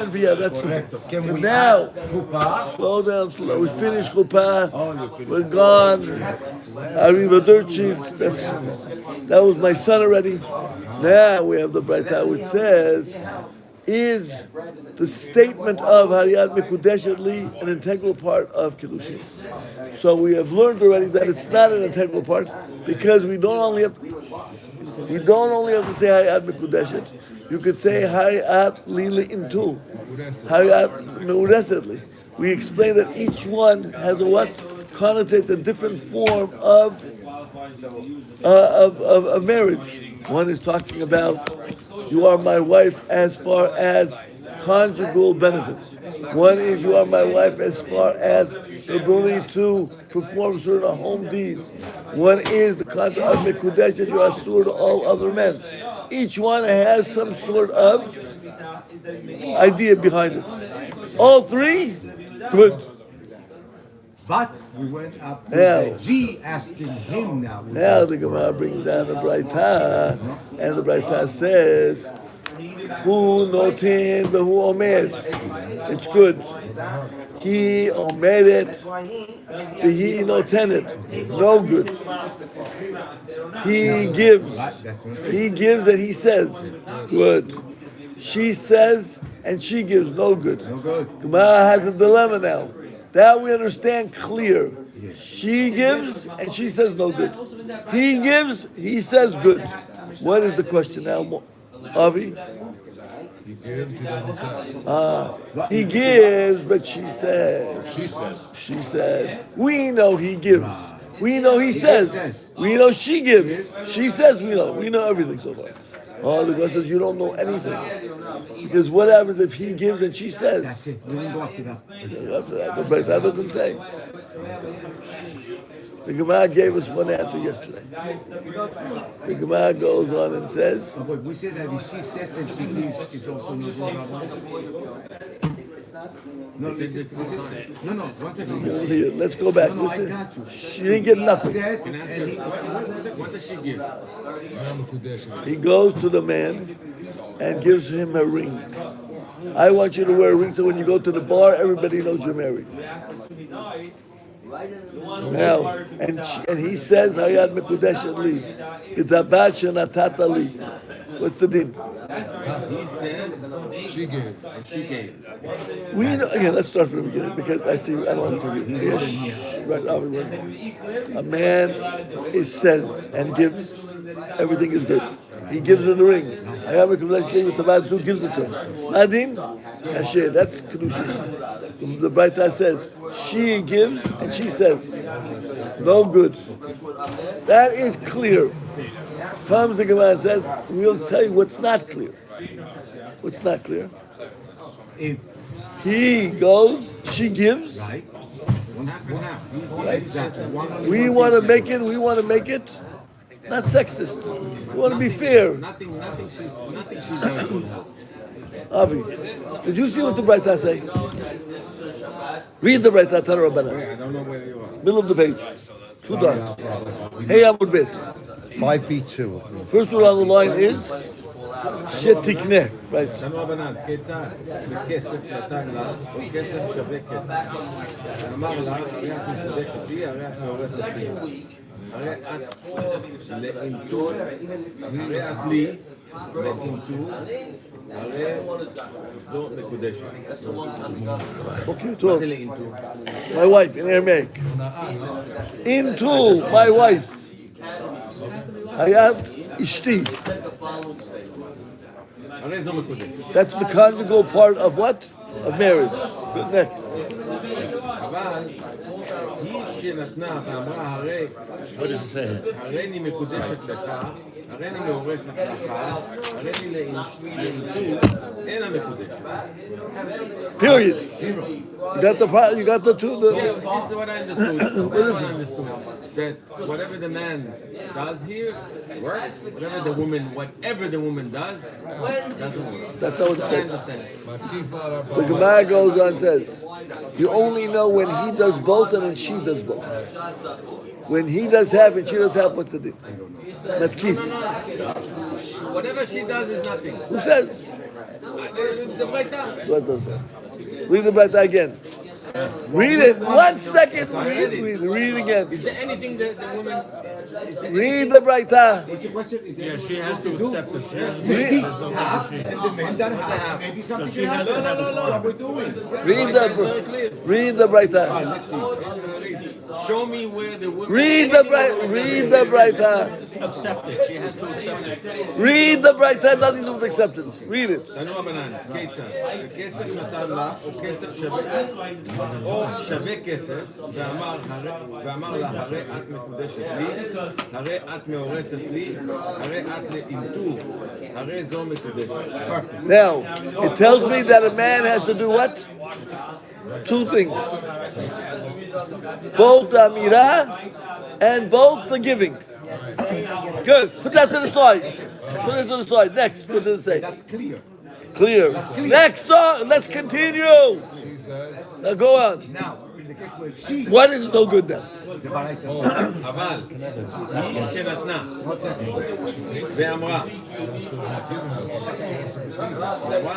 Yeah, that's Correcto. Can we now. add chuppah? Slow down, slow. We finished Chuppah. We're gone. Arrivederci. That was my son already. Now we have the Braita, which says, is the statement of Hariyat Mekudeshet Li an integral part of Kiddushin? So we have learned already that it's not an integral part because we don't only have to say Hariyat Mekudeshet. You could say Hariyat Lili Intu, Hariyat Meuresetli. We explain that each one has a what connotates a different form of marriage. One is talking about you are my wife as far as conjugal benefits. One is you are my wife as far as the ability to perform certain home deeds. One is the concept of mekudesh that you are asur to all other men. Each one has some sort of idea behind it. All three, good. But we went up to the G asking him now. Now the Gemara brings down the Braita, and the Braita says, "Who notin v'hu omer." It's good. He omer it, v'hi noten it. No good. He gives. He gives and he says. Good. She says and she gives. No good. No good. Gemara has a dilemma now. That we understand clear. She gives and she says no good. He gives, he says good. What is the question now, Avi? He gives, he doesn't say. He gives, but she says. She says. She says. We know he gives. We know he says. We know she gives. She says we know. We know everything so far. Oh, the question says you don't know anything. Because what happens if he gives and she says? That's it. We didn't go up to that. The Braita doesn't say. The Gemara gave us one answer yesterday. The Gemara goes on and says, But we said that if she says and she leaves, it's also not good. No, listen. No, one second. Here, let's go back. No, Listen. I got you. She didn't get nothing. Says, and what does she give? He goes to the man and gives him a ring. I want you to wear a ring so when you go to the bar, everybody knows you're married. Now, and he says, Hayat Mekudeshet Li, Itabat Shenatata Li. What's the din? He says she gave. And she gave. We know, again, let's start from the beginning because I don't want to forget. Yes, right, a man says and gives, everything is good. He gives her the ring. I have a conversation with Tabad who gives it to him. Nadin, Kasher, that's Kiddushin. The Braita says, she gives and she says, no good. That is clear. Comes the Gemara and says, we'll tell you what's not clear. What's not clear? If He goes, she gives. right, one half. Right? Exactly. We want to make it not sexist. We want to be fair. Nothing she does. Avi, did you see what the Braita say? Read the Braita, Tara Rabbana. I don't know where you are. Middle of the page. 2 dots. Hey, Amud Bet. 5B2. First one on the line is Shetikneh. Right. תנו הבנן, כיצד בכסף נתן לה, או כסף שווה כסף. אמר לה, הרי את מקודשת לי, הרי את מאורסת לי. הרי את לאינטור, הרי את לי, לאינטור, הרי זו מקודשת. Okay, so my wife in Aramaic. Into my wife. Hayat Ishti. הרי זו מקודשת. That's the conjugal part of what? Of marriage. Good, next. אבל היא שנתנה ואמרה הרי הריני מקודשת לך, הריני מאורסת לך, הריני לאינטור, אינה מקודשת. Period. You got the two. Yeah, this is what I understood. This is what I understood. That whatever the man does here works. Whatever the woman does doesn't work. That's not what it I says. understand. The Gemara goes on and says, you only know when he does both and when she does both. When he does half and she does half, what's the deal? Matkif. Whatever she does is nothing. Who says? the Braita. What does that? Read the Braita again. Read it. 1 second. Read it again. Is there anything that the woman? Read the Braita. What's your question? Yeah, she has to accept the share. Maybe half, and the men that have, maybe something can happen. That's what we're doing. Read the Braita. Let's see. Show me where the woman. Read the Braita. Accept it. She has to accept it. Read the Braita. Nothing to do with acceptance. Read it. תנו הבנן, כיצד? הכסף נתן לה, או כסף שווה, או שווה כסף, ואמר לה, הרי את מקודשת לי, הרי את מאורסת לי, הרי את לאלתור, הרי זו מקודשת. Now, it tells me that a man has to do what? 2 things. Both the Amirah and both the giving. Good. Put that to the side. Put it to the side. Next. What does it say? That's clear. Clear. Next song. Let's continue. Now go on. Now, in the case where she, What is no good now? the Baraita, אבל היא שנתנה ואמרה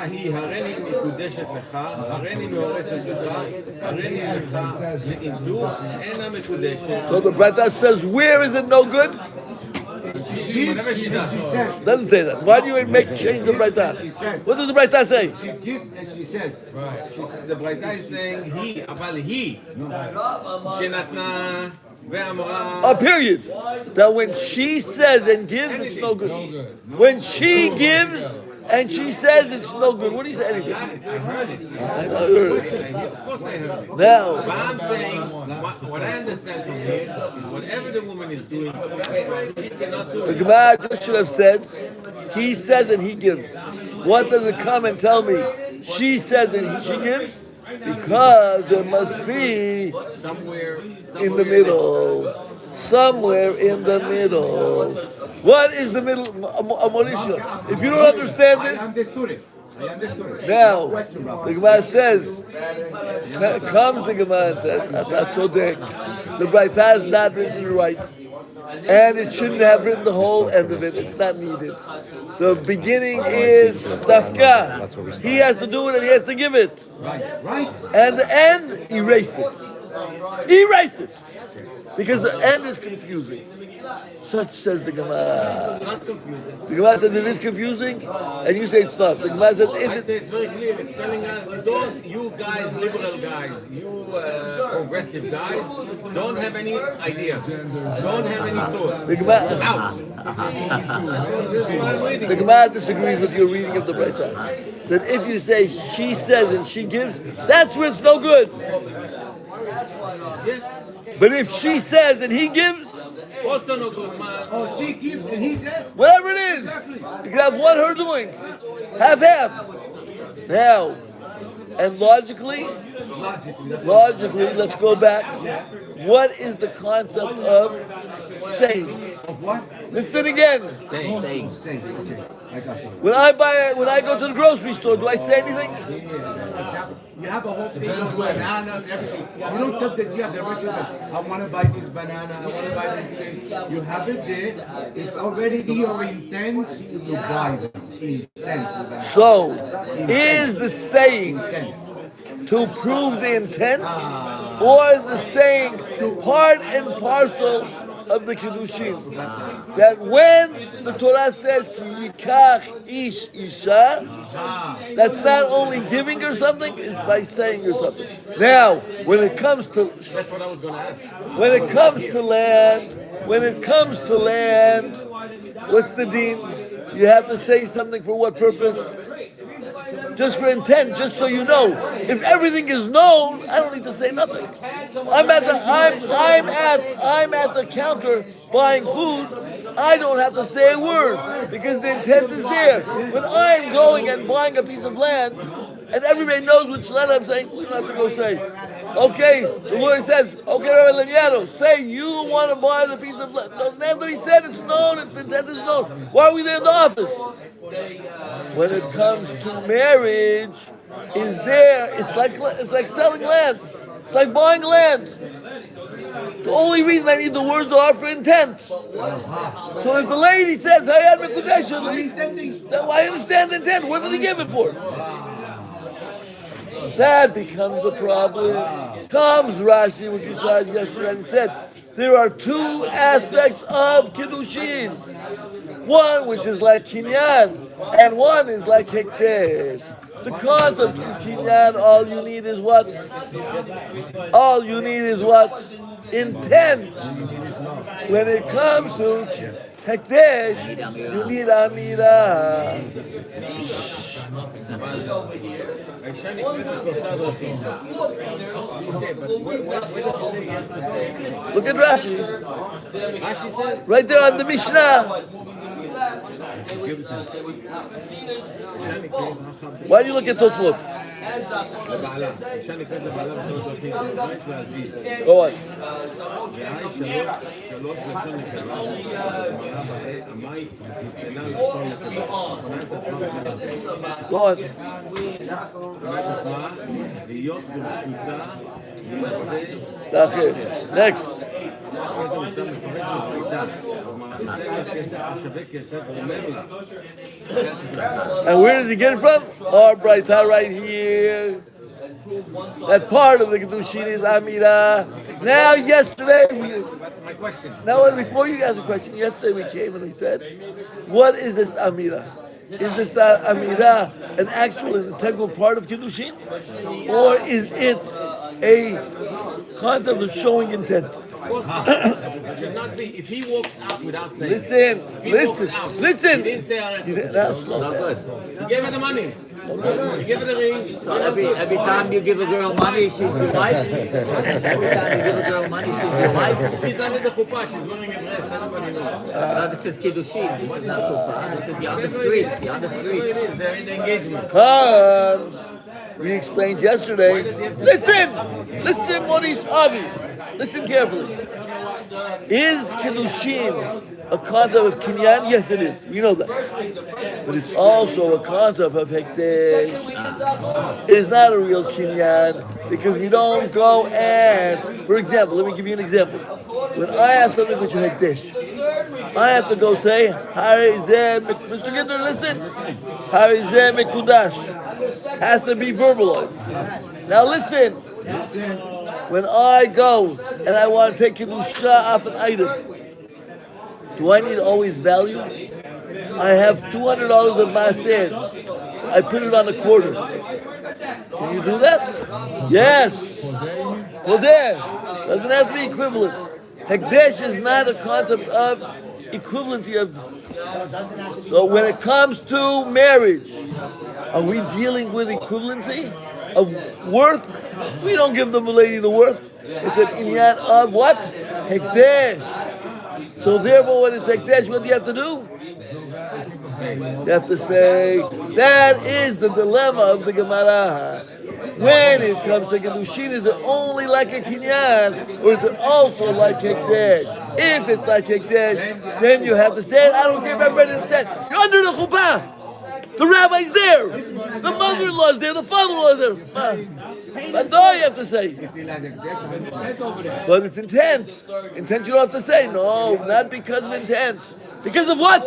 היא הריני מקודשת לך, הריני מאורסת לך, הריני לך לאלתור, אינה מקודשת. So the Braita says, where is it no good? Whatever she does. Doesn't say that. Why do you make change the Braita? What does the Braita say? she gives and she says, The Braita is saying היא, אבל היא שנתנה ואמרה. A period. That when she says and gives, it's no good. When she gives and she says it's no good. What do you say? Anything? I heard it. I heard it. Of course I heard it. Now, But I'm saying, what I understand from here is whatever the woman is doing, she cannot do the it. Gemara just should have said, he says and he gives. What does it come and tell me? She says and she gives? Because there must be Somewhere in the middle. Somewhere in the middle. What is the middle, Monisha? If you don't understand I this, understood it. I understood it. now, Question, Rabbi. the Gemara says, comes the Gemara and says, that's so dick. The Braita is not written right. And it shouldn't have written the whole end of it. It's not needed. The beginning is Dafka. He has to do it and he has to give it. Right. And the end, erase it. Erase it. Because the end is confusing. Such says the Gemara. it's not confusing. The Gemara says it is confusing, and you say it's not. The Gemara says I if say it's it's very clear. It's telling us, you guys, liberal guys, you progressive guys, don't have any ideas. Don't have any thoughts. the Gemara, Out. This is what I'm reading. the Gemara disagrees with your reading of the Braita. Said if you say she says and she gives, that's where it's no good. But if she says and he gives, Also no good, man. Oh, she gives and he says, whatever it is, you can have one her doing, half. Now, and logically, let's go back. What is the concept of saying? of what? Listen again. Saying. Okay, I got you. When I go to the grocery store, do I say anything? You have a whole thing of bananas, everything. You don't take the G of the ritual. I want to buy this banana. I want to buy this thing. You have it there. It's already your intent to buy this. Intent. So, is the saying Intent. to prove the intent, or is the saying part and parcel of the Kiddushin? That when the Torah says Ki yikach ish isha, that's not only giving her something, it's by saying her something. Now, when it comes to That's what I was going to ask. when it comes to land, what's the deen? You have to say something for what purpose? Just for intent, just so you know. If everything is known, I don't need to say nothing. I'm at the counter buying food. I don't have to say a word because the intent is there. When I'm going and buying a piece of land, and everybody knows which land I'm saying, we don't have to go say. Okay, the lawyer says, okay, Rabbi Lagnado, say you want to buy the piece of land. Doesn't have to be said, it's known, the intent is known. Why are we there in the office? When it comes to marriage, is there, it's like selling land. It's like buying land. The only reason I need the words are for intent. So if the lady says Hayat Mekudesha, then I understand the intent. What did he give it for? That becomes the problem. Comes Rashi, which you saw yesterday, and said there are two aspects of Kiddushin. One which is like Kinyan, and one is like Hekdesh. The concept of Kinyan, all you need is what? All you need is what? Intent. When it comes to Hekdesh, you need Amira. Look at Rashi. Right there on the Mishnah. Why do you look at Tosfot? Go on. Go on. Next. And where does he get it from? Our Braita right here. That part of the Kiddushin is Amira. Now, yesterday, My question. now before you ask a question, yesterday we came and we said, what is this Amira? Is this Amira an actual and integral part of Kiddushin? Or is it a concept of showing intent? It should not be. If he walks out without saying. Listen. He didn't say Slow down. He gave her the money. He gave her the ring. So every time you give a girl money, she's your wife. Every time you give a girl money, she's your wife. She's under the chuppah. She's wearing a dress. Everybody knows. No, this is Kiddushin. This is not Kuppah. This is you're on the streets. You're on the Whatever street. it is, they're in the engagement. Comes. We explained yesterday. Listen, what he's Avi. Listen carefully. Is Kiddushin a concept of Kinyan? Yes, it is. You know that. But it's also a concept of Hekdesh. It is not a real Kinyan because we don't go and, for example, let me give you an example. When I have something which is Hekdesh, I have to go say, Mr. Gitter, listen. Harizeh Mekudash. Has to be verbalized. Now listen. When I go and I want to take Kiddusha off an item, do I need always value? I have $200 of Maaser. I put it on a quarter. Can you do that? Yes. Well, there. Doesn't have to be equivalent. Hekdesh is not a concept of equivalency of. So when it comes to marriage, are we dealing with equivalency of worth? We don't give the lady the worth. It's an inyan of what? Hekdesh. So therefore, when it's Hekdesh, what do you have to do? You have to say, that is the dilemma of the Gemara. When it comes to Kiddushin, is it only like a Kinyan, or is it also like Hekdesh? If it's like Hekdesh, then you have to say it. I don't care if everybody understands. You're under the chuppah. The rabbi's there. The mother-in-law's there. The father-in-law's there. But no, you have to say. But it's intent. Intent you don't have to say. No, not because of intent. Because of what?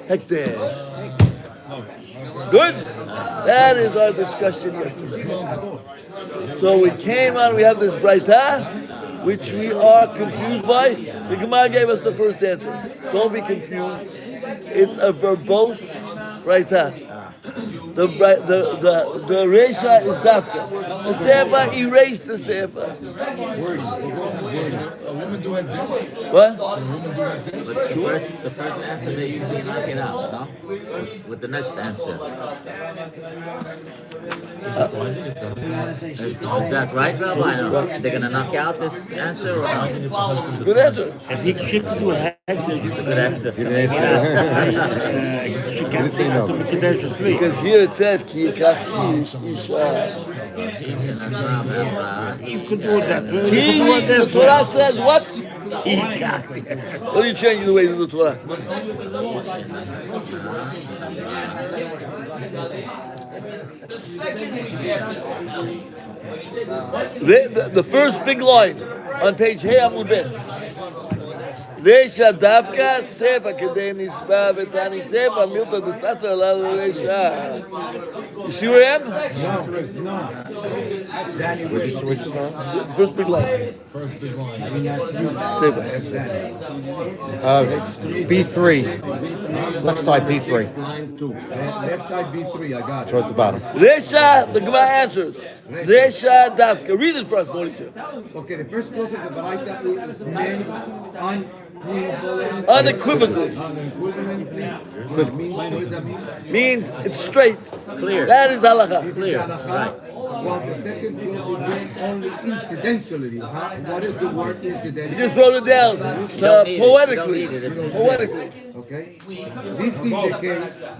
Hekdesh. Good? That is our discussion yesterday. So we came on, we have this Braita, which we are confused by. The Gemara gave us the first answer. Don't be confused. It's a verbose Braita. The Resha is Dafka. The Sefer erased the Sefer. What? The first answer they usually knock it out, no? With the next answer. Is that right, Rabbi? No? They're going to knock out this answer or not? Good answer. It's a good answer. Didn't say no. Because here it says, Ki yikach ish isha. You could do that. Ki, the Torah says what? What are you changing the ways of the Torah? The first big line. on page Hey Amud Bet. Reisha Davka Sefa Kedei Nisba Betani Sefa Milta Desatra La Reisha. You see where I am? No. Danny, Where'd you start? First big line. Sefa. B3. Left side B3. Line 2. left side B3, I got it. Towards the bottom. Reisha, the Gemara answers. Reisha Davka. Read it for us, Mauricio. Okay, the first clause of the Baraita is men Unequivocally. unequivocally. What does that mean? Means it's straight. Clear. That is halacha. This is Clear. halakha. Right. While the second clause is men only incidentally. What is the word You incidentally? just wrote it down poetically. You don't need it. It's- Poetically. Okay.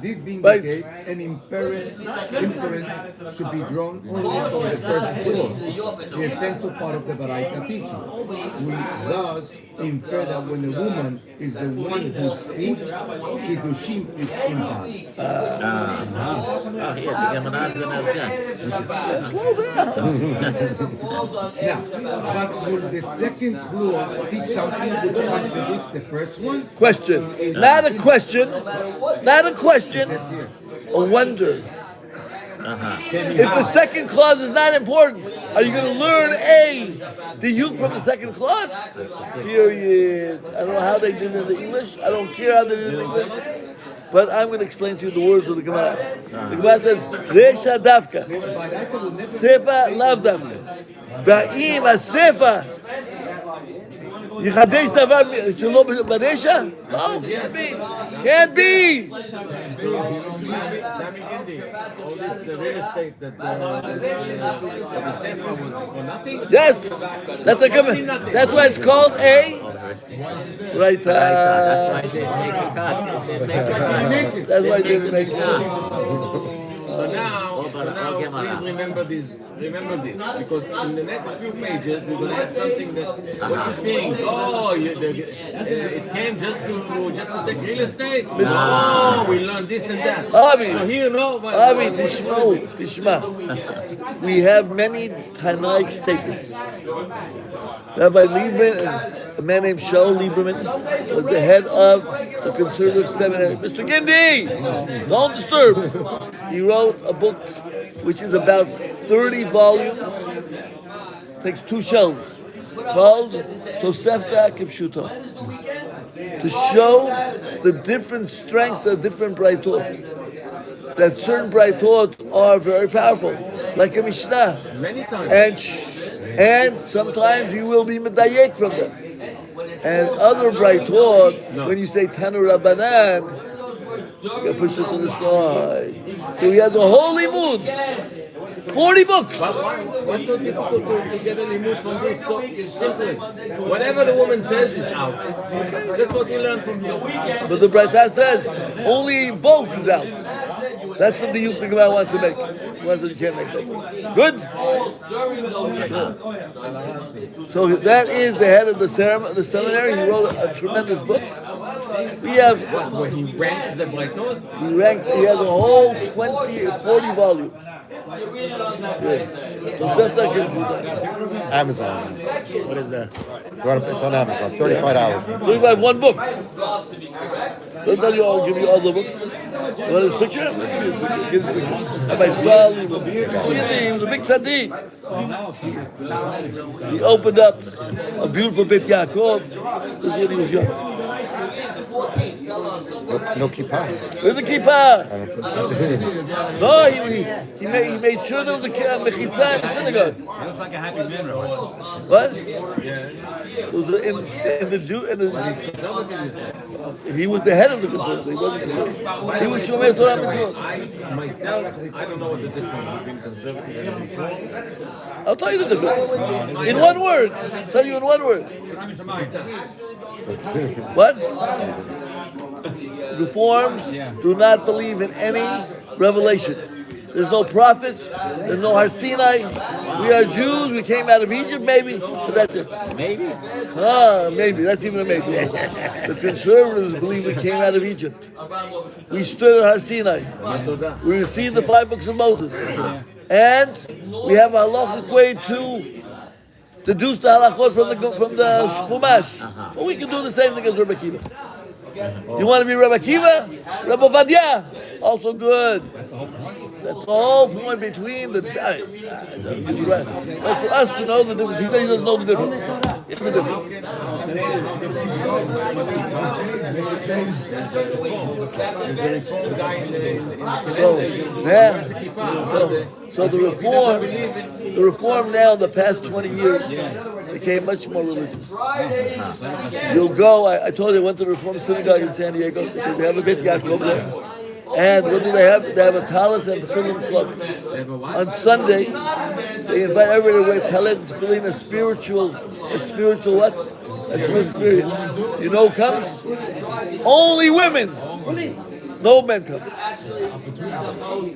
This being Right. the case, an inference should be drawn only from the first clause, the essential part of the Baraita teaching. We thus infer that when a woman is the one who speaks, Kiddushin is invalid. Oh, here, the Gemara is going to object. Slow down. Now, but will the second clause teach something which contradicts the first one? Question. Not a question. Not a question. A wonder. If the second clause is not important, are you going to learn the yuk from the second clause? Period. I don't know how they did it in the English. I don't care how they did it in English. But I'm going to explain to you the words of the Gemara. The Gemara says, Reisha Davka. Baraita will never Sefa Lav Davka. Va'im HaSefa Yichadesh Davar Shelo B'Reisha? No, can't be. Can't be. Sammy Gindi, all this real estate that the Sefer was for nothing. Yes, that's a good. That's why it's called a right. That's why I didn't make it cut. Didn't make it cut. That's why I didn't make it. So now, please remember this, because in the next few pages we're going to have something that what you think. Oh, it came just to take real estate. Oh, we learned this and that. Avi, So here, no. Avi, Tishma. We have many Tanaic statements. Rabbi Lieberman, a man named Shaul Lieberman, was the head of the conservative seminary. Mr. Gindi, don't disturb. He wrote a book which is about 30 volumes, takes 2 shelves, called Tosefta Kipshuto, to show the different strength of different Braitot. That certain Braitot are very powerful, like a Mishnah. Many times. And sometimes you will be medayek from them. And other Braitot, when you say Tanu Rabbanan, you push it to the side. So he has a whole limud, 40 books. What's so difficult to get a limud from this? So simply, whatever the woman says is out. That's what we learn from here. But the Braita says only both is out. That's what the Yuk Gemara wants to make. That's what you can't make that. Good? So that is the head of the seminary. He wrote a tremendous book. We have, Where he ranks the Braitos. he has a whole 40 volumes. Amazon. What is that? It's on Amazon. $35. 35, one book. Don't tell you I'll give you all the books. You want his picture? Give his picture. Rabbi Saul, he was a big tzaddik. He opened up a beautiful Beit Yaakov. This is when he was young. No kippah. Where's the kippah? No, he made sure there was a mechitza in the synagogue. He looks like a happy man, Rabbi. What? It was he was the head of the conservative. He wasn't. He was Shomer Torah Mitzvot. Myself, I don't know what the difference between conservative and reform. I'll tell you the difference. In one word. I'll tell you in one word. What? Reforms do not believe in any revelation. There's no prophets. There's no Har Sinai. We are Jews. We came out of Egypt, maybe, but that's it. Maybe. Maybe. That's even a maybe. The conservatives believe we came out of Egypt. We stood at Har Sinai. We received the 5 books of Moses. And we have a halachic way to deduce the halachot from the Chumash. But we can do the same thing as Rabbi Akiva. You want to be Rabbi Akiva? Rabbi Ovadia, also good. That's the whole point between the. But for us to know the difference, he says he doesn't know the difference. Here's the difference. So the reform now in the past 20 years became much more religious. You'll go. I told you I went to the Reform Synagogue in San Diego because they have a Beit Yaakov there. And what do they have? They have a talis and tefillin club. On Sunday, they invite everybody to wear talis and tefillin, a spiritual what? A spiritual experience. You know who comes? Only women. No men come.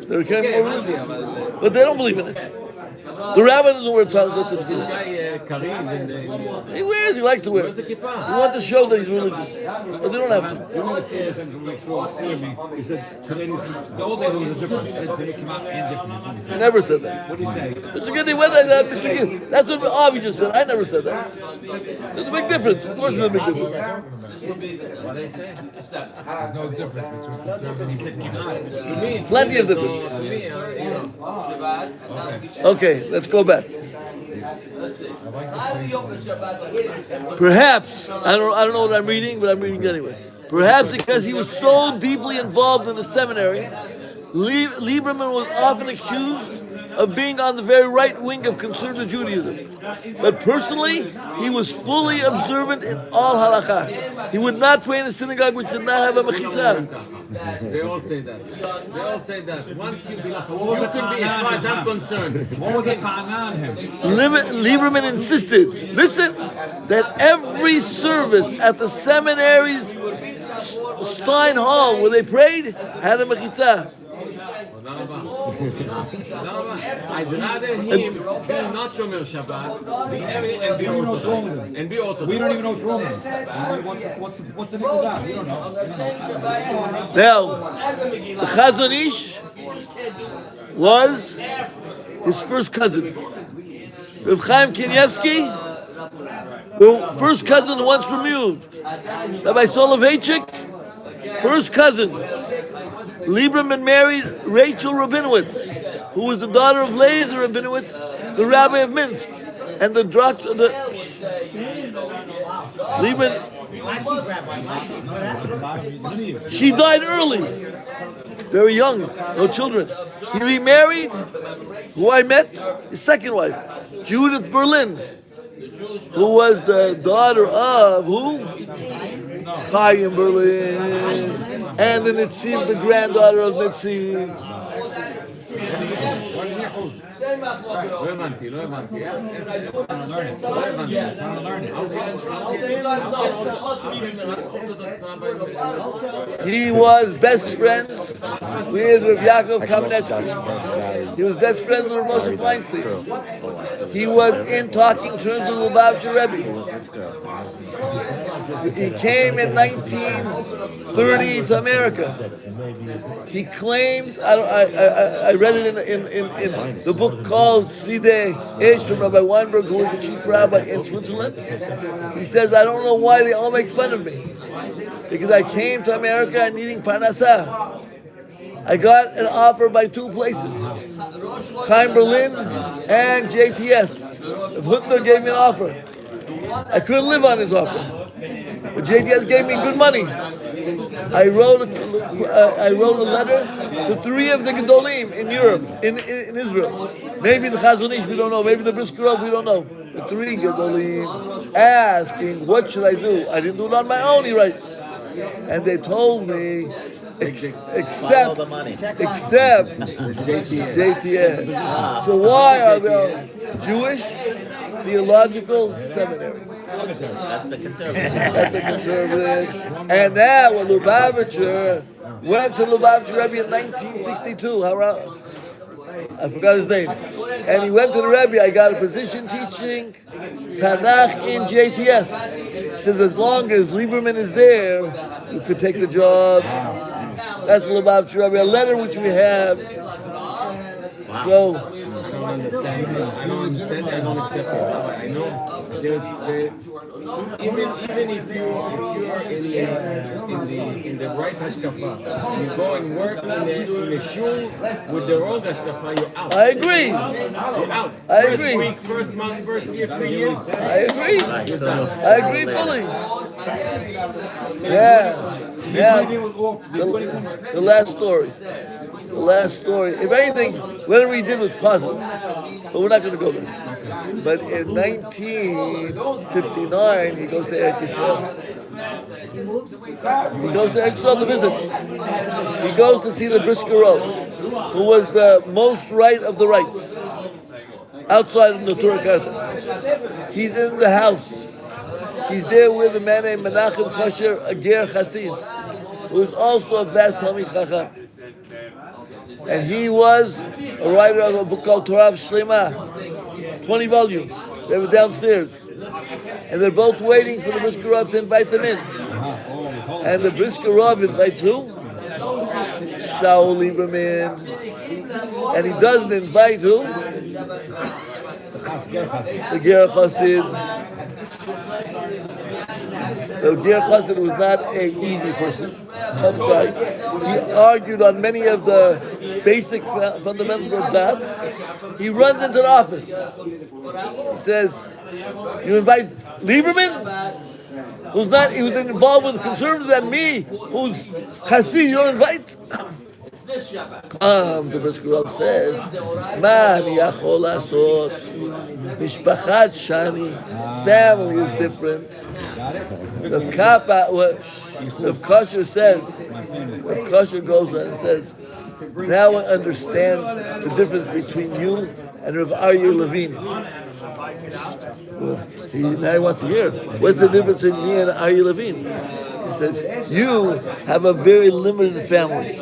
They're kind of more religious. But they don't believe in it. The rabbi doesn't wear talis and tefillin. He wears, he likes to wear it. He wants to show that he's religious. But they don't have to. He said today the old day was different. He said today came out and different. He never said that. What did he say? Mr. Good, they went like that, Mr. Good. That's what Avi just said. I never said that. There's a big difference. Of course there's a big difference. What do they say? There's no difference between conservative. Plenty of difference. To me, you know. Okay, let's go back. Perhaps, I don't know what I'm reading, but I'm reading anyway. Perhaps because he was so deeply involved in the seminary, Lieberman was often accused of being on the very right wing of conservative Judaism. But personally, he was fully observant in all halakha. He would not pray in a synagogue which did not have a mechitza. They all say that. They all say that. Once you can be, as far as I'm concerned. What was the ta'ana on him? Lieberman insisted, listen, that every service at the seminary's Stein Hall where they prayed had a mechitza. I'd rather him be not Shomer Shabbat and be Orthodox. We don't even know what's wrong with him. What's the nikudah? We don't know. Now, the Chazon Ish was his first cousin. Rav Chaim Kanievsky, the first cousin once removed. Rabbi Soloveitchik, first cousin. Lieberman married Rachel Rabinowitz, who was the daughter of Leizer Rabinowitz, the rabbi of Minsk, and the Lieberman. She died early, very young, no children. He remarried, who I met, his second wife, Judith Berlin, who was the daughter of who? Chaim Berlin, and the Nitziv, the granddaughter of Nitziv. He was best friend with Rav Yaakov Kamenetsky. He was best friend with Rav Moshe Feinstein. He was in talking terms with Lubavitcher Rebbe. He came in 1930 to America. He claimed, I read it in the book called Sideh Ish from Rabbi Weinberg, who was the chief rabbi in Switzerland. He says, I don't know why they all make fun of me. Because I came to America and needing parnasah. I got an offer by two places, Chaim Berlin and JTS. If Huttner gave me an offer, I couldn't live on his offer. But JTS gave me good money. I wrote a letter to three of the Gedolim in Europe, in Israel. Maybe the Chazon Ish, we don't know. Maybe the Briskerov, we don't know. The three Gedolim asking, what should I do? I didn't do it on my own, he writes. And they told me, except JTS. So why are they Jewish Theological Seminary? That's the conservative. That's a conservative. And now when Lubavitcher went to Lubavitcher Rebbe in 1962, I forgot his name. And he went to the Rebbe, I got a position teaching Tanakh in JTS. He says, as long as Lieberman is there, you could take the job. That's Lubavitcher Rebbe. A letter which we have So, I don't understand. I don't understand. I don't accept it. I know there's even if you're in the right hashkafa, you go and work in a shul with the wrong hashkafa, you're out. I agree. You're out. I First agree. week, first month, first year, 3 years. I agree. Right, so- I agree fully. Yeah. Yeah. The last story. The last story. If anything, whatever he did was positive. But we're not going to go there. But in 1959, he goes to Eretz Yisrael. He goes to Eretz Yisrael to visit. He goes to see the Brisker Rov, who was the most right of the right, outside of the Torah Karta. He's in the house. He's there with a man named Menachem Kosher, a Ger Chassid, who is also a vast Talmid Chacham. And he was a writer of a book called Torah Shlema, 20 volumes. They were downstairs. And they're both waiting for the Brisker Rov to invite them in. And the Brisker Rov invites who? Shaul Lieberman. And he doesn't invite who? The Ger Chassid. The Ger Chassid was not an easy person, tough guy. He argued on many of the basic fundamentals of that. He runs into the office. He says, "You invite Lieberman, who's not? He was involved with conservatives and me, who's Chassid. You don't invite." Comes the Brisker Rov says, "Ma ani yachol lasot? Mishpachat shani. Family is different." Rav Kosher says, Rav Kosher goes on and says, "Now I understand the difference between you and Rav Aryeh Levine." Now he wants to hear, what's the difference between me and Aryeh Levine? He says, you have a very limited family.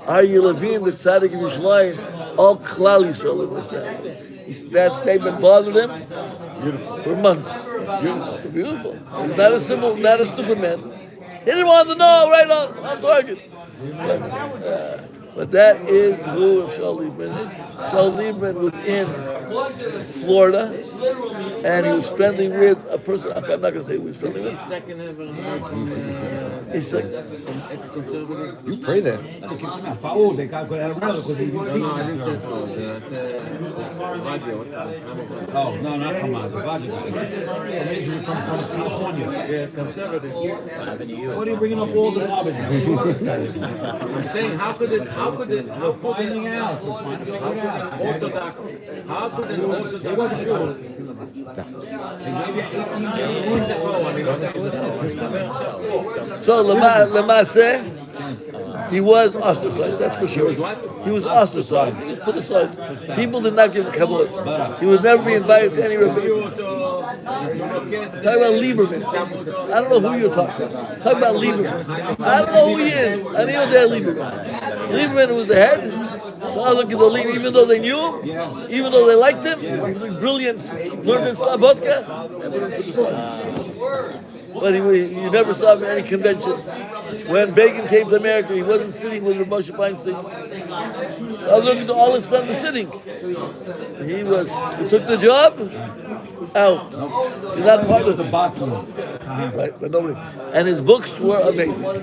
Aryeh Levine, the tzaddik in Yerushalayim, all Klal Yisrael in this family. That statement bothered him for months. Beautiful. He's not a simple, not a stupid man. He didn't want to know right on target. But that is who Shaul Lieberman is. Shaul Lieberman was in Florida, and he was friendly with a person. I'm not going to say who he was friendly with. Second heaven. He's like, Ex-conservative. You pray there. Oh, they got good at because he No, I didn't say Rabbi. I said Rabbi. What's the name? Oh, no, not from Rabbi. From California. Yeah, conservative. What are you bringing up all the garbage? I'm saying, how could an Orthodox, how could an Orthodox shul? so Lamase, he was ostracized, that's for sure. He was ostracized. He was put aside. People did not give him kavod. He would never be invited to any Rabbi. Talk about Lieberman. I don't know who you're talking about. Talk about Lieberman. I don't know who he is. I don't know Lieberman. Lieberman was the head. The other Gedolim, even though they knew him, even though they liked him, he was brilliant, learned in Slobodka, but you never saw him at any convention. When Begin came to America, he wasn't sitting with Moshe Feinstein. All his friends were sitting. He took the job, out. You're not part of the bottom. Right, but nobody. And his books were amazing. So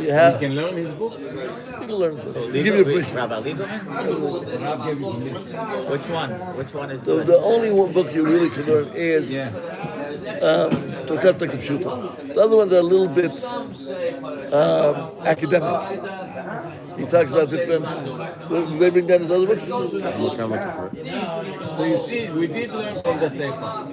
you can learn his books. You can learn from him. Give you a permission. Rabbi Lieberman? Which one? Which one is The only one book you really can learn is Tosefta Kipshuta. The other ones are a little bit academic. He talks about different. Do they bring down his other books? Look, I'm looking for it. So you see, we did learn from the Sefer.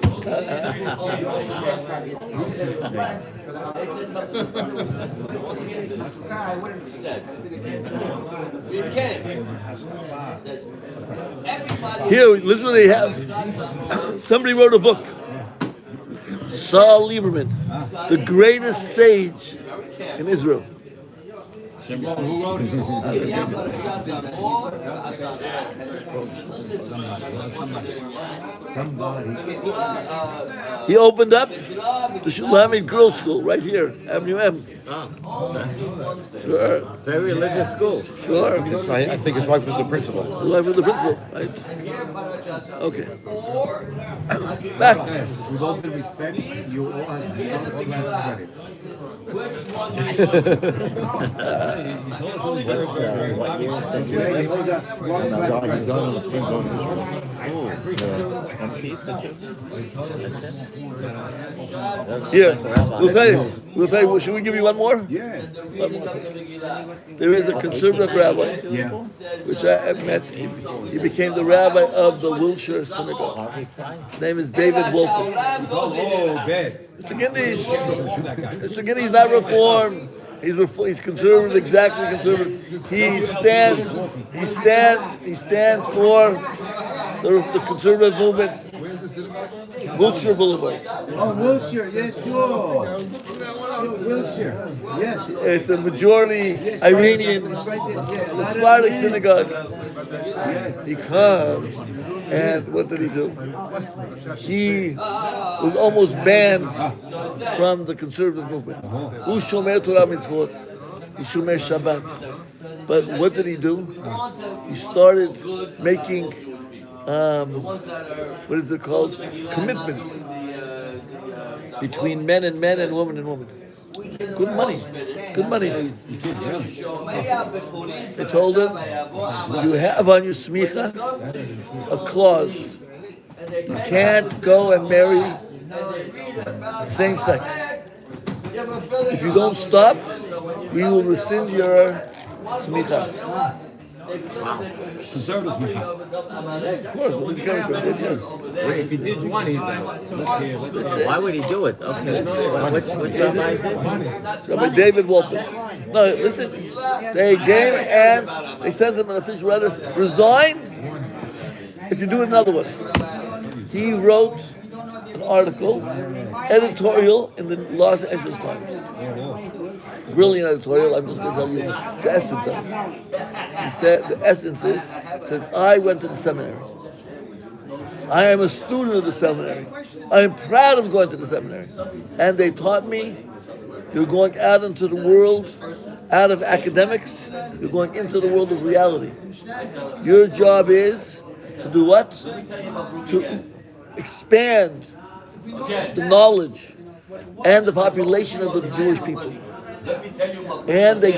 Here, listen what they have. Somebody wrote a book. Saul Lieberman, the greatest sage in Israel. Who wrote it? He opened up the Shulamit Girls School right here, Avenue M. Sure. Very religious school. Sure. So I think his wife was the principal. Life with the principal, right? Okay. Back. With all due respect, you all have class credit. Here, we'll tell you. We'll tell you. Should we give you one more? Yeah. One more. There is a conservative rabbi, Yeah. which I met. He became the rabbi of the Wilshire Synagogue. His name is David Wolfe. Oh, bad. Mr. Giddy is not reformed. He's conservative, exactly conservative. He stands for the conservative movement. Where's the synagogue? Wilshire Boulevard. Oh, Wilshire, yes, sure. Sure, Wilshire, yes. It's a majority Iranian, It's right there, yeah. the Sephardic synagogue. He comes, and what did he do? He was almost banned from the conservative movement. Who shomer Torah mitzvot? He shomer Shabbat. But what did he do? He started making, what is it called? Commitments between men and women and women. Good money. Good money. They told him, you have on your smicha a clause. You can't go and marry same sex. If you don't stop, we will rescind your smicha. Conservative smicha. Of course, what is going to yes. Wait, if he did one, he's like, let's hear. Why would he do it? Okay. Which rabbi is this? Rabbi David Walton. No, listen. They came and they sent him an official letter. Resign if you do another one. He wrote an article, editorial in the Los Angeles Times. Brilliant editorial. I'm just going to tell you the essence of it. He said the essence says I went to the seminary. I am a student of the seminary. I am proud of going to the seminary. And they taught me you're going out into the world, out of academics, you're going into the world of reality. Your job is to do what? To expand the knowledge and the population of the Jewish people. And they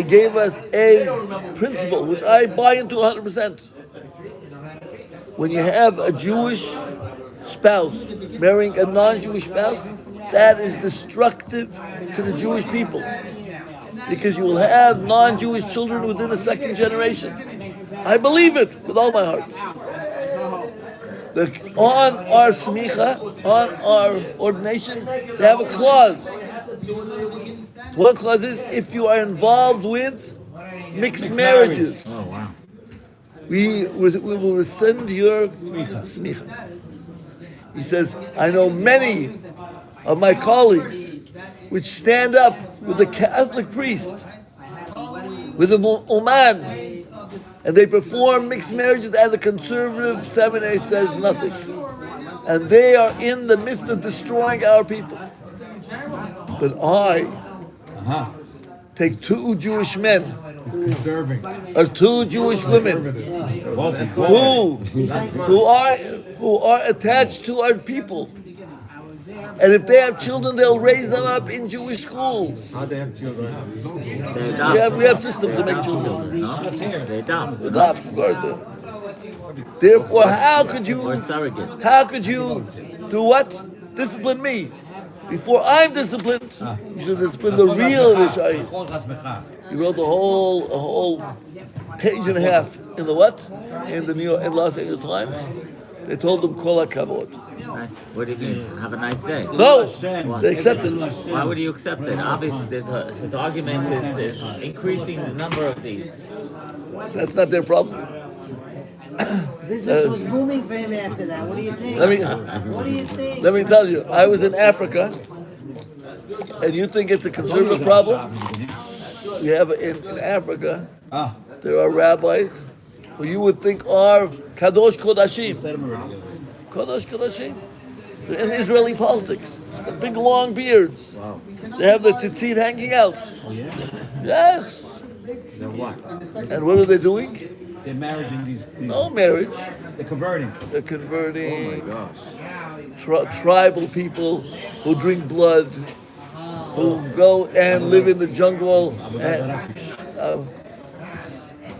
gave us a principle, which I buy into 100%. When you have a Jewish spouse marrying a non-Jewish spouse, that is destructive to the Jewish people. Because you will have non-Jewish children within the second generation. I believe it with all my heart. On our smicha, on our ordination, they have a clause. One clause is if you are involved with mixed marriages. Oh, wow. We will rescind your smicha. He says, I know many of my colleagues which stand up with the Catholic priest, with the Oman, and they perform mixed marriages, and the conservative seminary says nothing. And they are in the midst of destroying our people. But I take two Jewish men or two Jewish women who are attached to our people. And if they have children, they'll raise them up in Jewish schools. How they have children? We have systems to make children. They adopt. Adopt, of course. Therefore, how could you Or surrogate. do what? Discipline me. Before I'm disciplined, you should discipline the real Rishayim. He wrote a whole page and a half in the what? In the Los Angeles Times. They told him Kol HaKavod. Nice. What did he have a nice day? No, they accepted. Why would you accept it? Obviously, his argument is increasing the number of these. That's not their problem. Business was booming for him after that. What do you think? What do you think? Let me tell you, I was in Africa, and you think it's a conservative problem? We have in Africa, there are rabbis who you would think are Kadosh Kodashim. Kadosh Kodashim. They're in Israeli politics. The big long beards. Wow. They have their tzitzit hanging out. Oh, yeah? Yes. Then what? And what are they doing? They're marrying these. No marriage. They're converting. They're converting Gosh. tribal people who drink blood, who go and live in the jungle. And,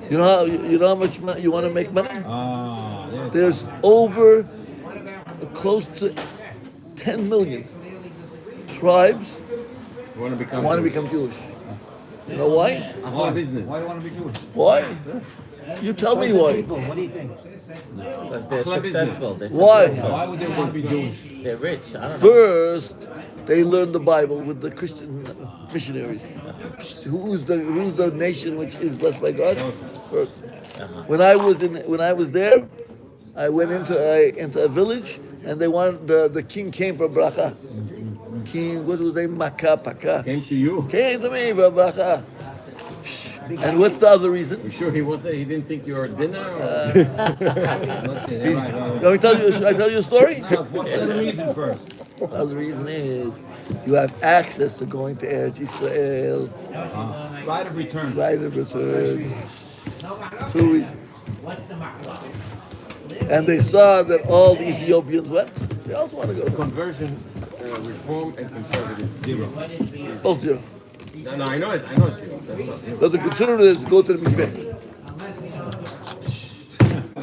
you know how much money you want to make money? Ah, yes. There's over close to 10 million tribes You want to become want to become Jewish. You know why? Why business? Why do you want to be Jewish? Why? You tell me why. People, what do you think? Because they're Club business. successful. They're Why? successful. Why would they want to be Jewish? They're rich. I don't know. First, they learned the Bible with the Christian missionaries. Who's the nation which is blessed by God? First. When I was there, I went into a village, and they wanted the king came for bracha. King, what was his name? Paka. Came to you. Came to me for bracha. And what's the other reason? You sure he wasn't? He dn't think you were at dinner? Or? Should I tell you a story? What's the reason first? The other reason is you have access to going to Eretz Yisrael, Right of return. right of return. Two reasons. And they saw that all the Ethiopians went. They also want to go. Conversion, reform, and conservative. Zero. Both zero. No, I know it. That's not zero. But the conservative is go to the mikveh.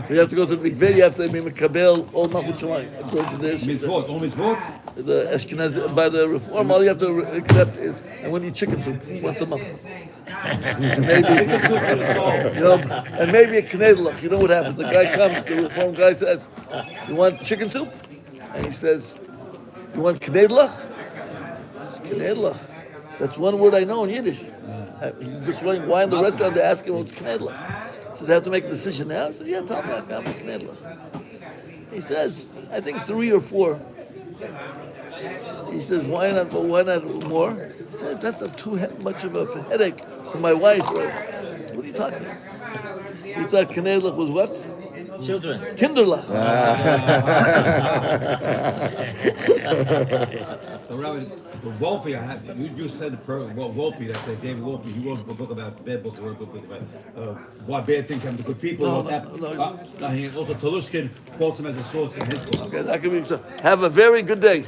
So you have to go to the mikveh. You have to be mekabel all malchut shamayim. According to this, Mitzvot. All mitzvot? the Ashkenazi by the reform, all you have to accept is and when you eat chicken soup once a month. And maybe, and maybe a knedlach. You know what happens? The guy comes, the reform guy says, "You want chicken soup?" And he says, "You want knedlach?" It's knedlach. That's one word I know in Yiddish. He's just running why in the restaurant. They ask him what's knedlach. He says, "I have to make a decision now." He says, "Yeah, tell me, I'm a knedlach." He says, "I think 3 or 4." He says, "Why not? But why not more?" He says, "That's too much of a headache for my wife." Right? What are you talking about? You thought knedlach was what? Children. Kinderlach. So, Rabbi, the Volpe, you said Volpe, that David Volpe, he wrote a book about bad book, he wrote a book about what bad things happen to good people. No. He also Talushkin quotes him as a source in his book. Okay, that can be. Have a very good day.